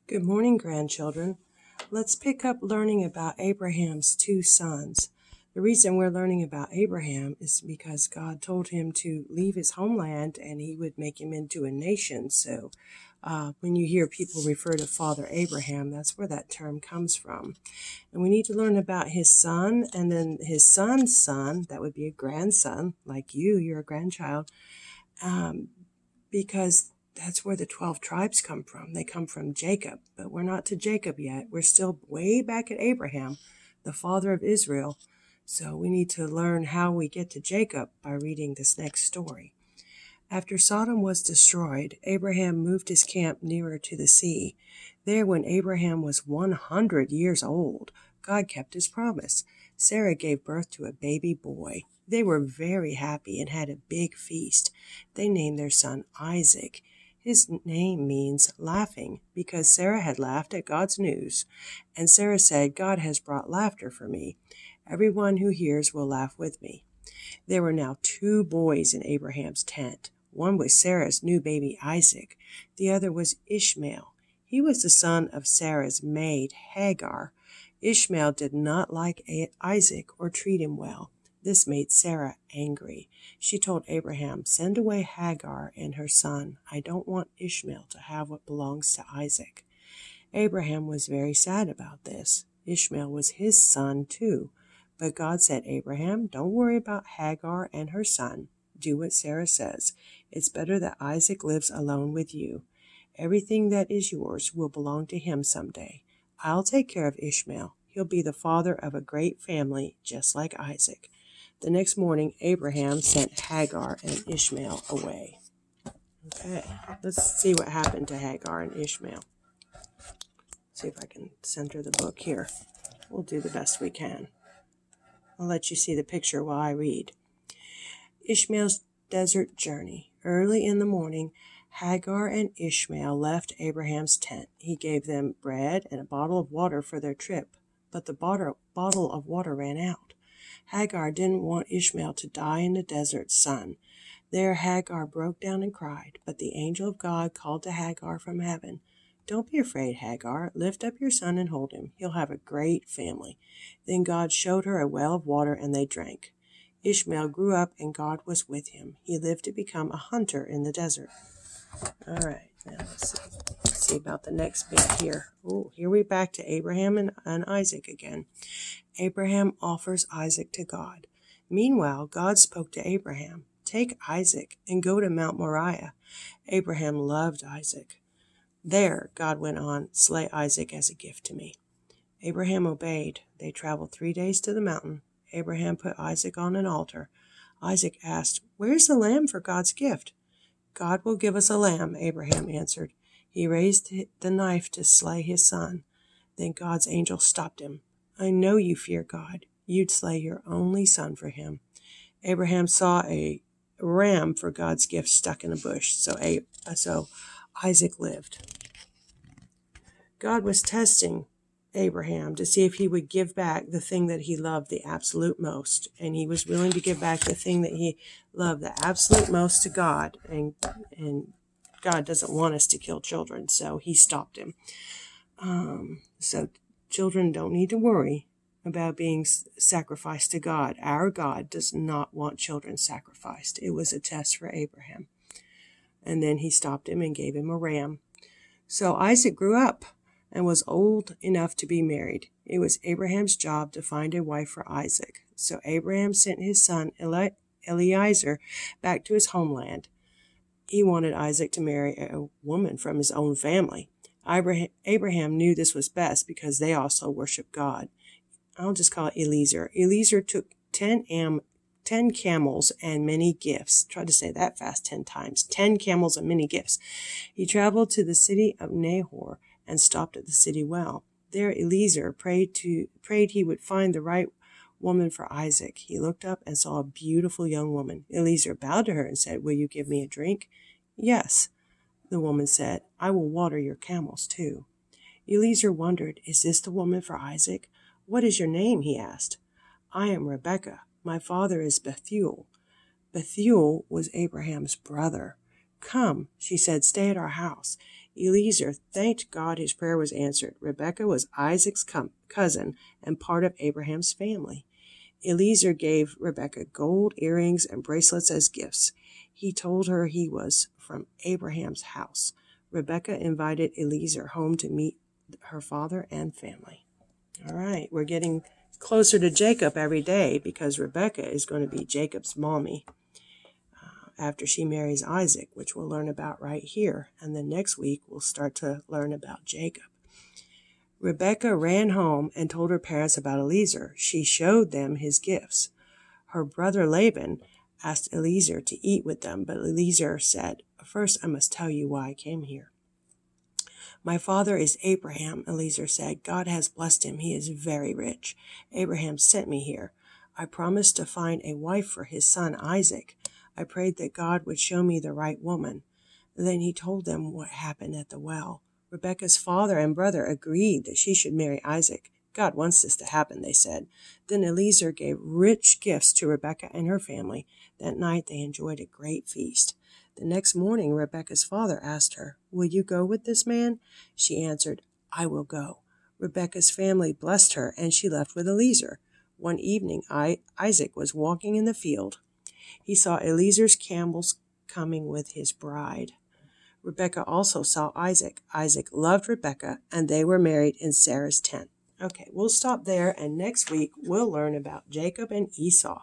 Good morning, grandchildren. Let's pick up learning about Abraham's two sons. The reason we're learning about Abraham is because God told him to leave his homeland and he would make him into a nation. So when you hear people refer to Father Abraham, that's where that term comes from. And we need to learn about his son and then his son's son. That would be a grandson, like you're a grandchild, because that's where the 12 tribes come from. They come from Jacob, but we're not to Jacob yet. We're still way back at Abraham, the father of Israel. So we need to learn how we get to Jacob by reading this next story. After Sodom was destroyed, Abraham moved his camp nearer to the sea. There, when Abraham was 100 years old, God kept his promise. Sarah gave birth to a baby boy. They were very happy and had a big feast. They named their son Isaac. His name means laughing because Sarah had laughed at God's news. And Sarah said, God has brought laughter for me. Everyone who hears will laugh with me. There were now 2 boys in Abraham's tent. One was Sarah's new baby Isaac. The other was Ishmael. He was the son of Sarah's maid Hagar. Ishmael did not like Isaac or treat him well. This made Sarah angry. She told Abraham, send away Hagar and her son. I don't want Ishmael to have what belongs to Isaac. Abraham was very sad about this. Ishmael was his son too. But God said, Abraham, don't worry about Hagar and her son. Do what Sarah says. It's better that Isaac lives alone with you. Everything that is yours will belong to him someday. I'll take care of Ishmael. He'll be the father of a great family, just like Isaac. The next morning, Abraham sent Hagar and Ishmael away. Okay, let's see what happened to Hagar and Ishmael. See if I can center the book here. We'll do the best we can. I'll let you see the picture while I read. Ishmael's desert journey. Early in the morning, Hagar and Ishmael left Abraham's tent. He gave them bread and a bottle of water for their trip, but the bottle of water ran out. Hagar didn't want Ishmael to die in the desert sun. There Hagar broke down and cried, but the angel of God called to Hagar from heaven. Don't be afraid, Hagar. Lift up your son and hold him. He'll have a great family. Then God showed her a well of water, and they drank. Ishmael grew up, and God was with him. He lived to become a hunter in the desert. All right, now let's see about the next bit here. Oh, here we're back to Abraham and Isaac again. Abraham offers Isaac to God. Meanwhile, God spoke to Abraham. Take Isaac and go to Mount Moriah. Abraham loved Isaac. There, God went on, slay Isaac as a gift to me. Abraham obeyed. They traveled 3 days to the mountain. Abraham put Isaac on an altar. Isaac asked, Where's the lamb for God's gift? God will give us a lamb, Abraham answered. He raised the knife to slay his son. Then God's angel stopped him. I know you fear God. You'd slay your only son for him. Abraham saw a ram for God's gift stuck in a bush, so Isaac lived. God was testing Abraham to see if he would give back the thing that he loved the absolute most, and he was willing to give back the thing that he loved the absolute most to God, and God doesn't want us to kill children, so he stopped him. So children don't need to worry about being sacrificed to God. Our God does not want children sacrificed. It was a test for Abraham. And then he stopped him and gave him a ram. So Isaac grew up and was old enough to be married. It was Abraham's job to find a wife for Isaac. So Abraham sent his son Eliezer back to his homeland. He wanted Isaac to marry a woman from his own family. Abraham knew this was best because they also worship God. I'll just call it Eliezer. Eliezer took 10 camels and many gifts. Try to say that fast 10 times. 10 camels and many gifts. He traveled to the city of Nahor and stopped at the city well. There Eliezer prayed he would find the right woman for Isaac. He looked up and saw a beautiful young woman. Eliezer bowed to her and said, Will you give me a drink? Yes. The woman said, I will water your camels too. Eliezer wondered, Is this the woman for Isaac? What is your name? He asked. I am Rebekah. My father is Bethuel. Bethuel was Abraham's brother. Come, she said, stay at our house. Eliezer thanked God his prayer was answered. Rebekah was Isaac's cousin and part of Abraham's family. Eliezer gave Rebekah gold earrings and bracelets as gifts. He told her he was from Abraham's house. Rebekah invited Eliezer home to meet her father and family. All right, we're getting closer to Jacob every day because Rebekah is going to be Jacob's mommy after she marries Isaac, which we'll learn about right here. And then next week, we'll start to learn about Jacob. Rebekah ran home and told her parents about Eliezer. She showed them his gifts. Her brother Laban asked Eliezer to eat with them, but Eliezer said, "First, I must tell you why I came here." "My father is Abraham," Eliezer said. "God has blessed him. He is very rich. Abraham sent me here. I promised to find a wife for his son Isaac. I prayed that God would show me the right woman." Then he told them what happened at the well. Rebekah's father and brother agreed that she should marry Isaac. "God wants this to happen," they said. Then Eliezer gave rich gifts to Rebekah and her family. That night they enjoyed a great feast. The next morning Rebekah's father asked her, "Will you go with this man?" She answered, "I will go." Rebekah's family blessed her, and she left with Eliezer. One evening Isaac was walking in the field. He saw Eliezer's camels coming with his bride. Rebekah also saw Isaac. Isaac loved Rebekah, and they were married in Sarah's tent. Okay, we'll stop there, and next week we'll learn about Jacob and Esau.